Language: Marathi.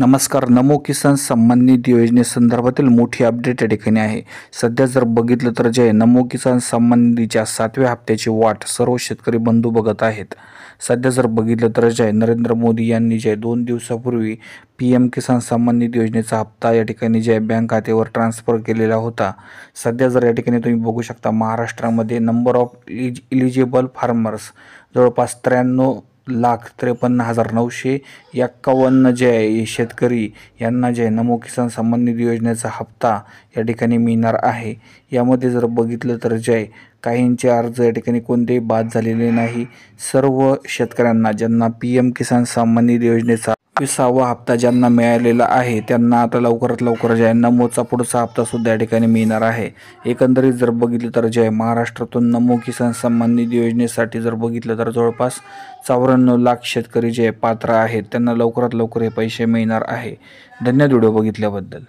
नमस्कार. नमो किसान सन्मान निधी योजनेसंदर्भातील मोठी अपडेट या ठिकाणी आहे. सध्या जर बघितलं तर जे नमो किसान सन्मान निधीच्या 7व्या हप्त्याची वाट सर्व शेतकरी बंधू बघत आहेत. सध्या जर बघितलं तर जे नरेंद्र मोदी यांनी जे 2 दिवसापूर्वी PM किसान सन्मान निधी योजनेचा हप्ता या ठिकाणी जे बँक खात्यावर ट्रान्सफर केलेला होता. सध्या जर या ठिकाणी तुम्ही बघू शकता महाराष्ट्रामध्ये नंबर ऑफ इलिजिबल फार्मर्स जवळपास 93,53,951 जे आहे शेतकरी यांना जे नमो किसान सन्मान निधी योजनेचा हप्ता या ठिकाणी मिळणार आहे. यामध्ये जर बघितलं तर जे काहींचे अर्ज या ठिकाणी कोणतेही बाद झालेले नाही. सर्व शेतकऱ्यांना ज्यांना PM किसान सन्मान निधी योजनेचा 20वा हप्ता ज्यांना मिळालेला आहे त्यांना आता लवकरात लवकर जे नमोचा पुढचा हप्ता सुद्धा या ठिकाणी मिळणार आहे. एकंदरीत जर बघितलं तर जे महाराष्ट्रातून नमो किसान सन्मान निधी योजनेसाठी जर बघितलं तर जवळपास 94 लाख शेतकरी जे पात्र आहेत त्यांना लवकरात लवकर हे पैसे मिळणार आहे. धन्यवाद व्हिडिओ बघितल्याबद्दल.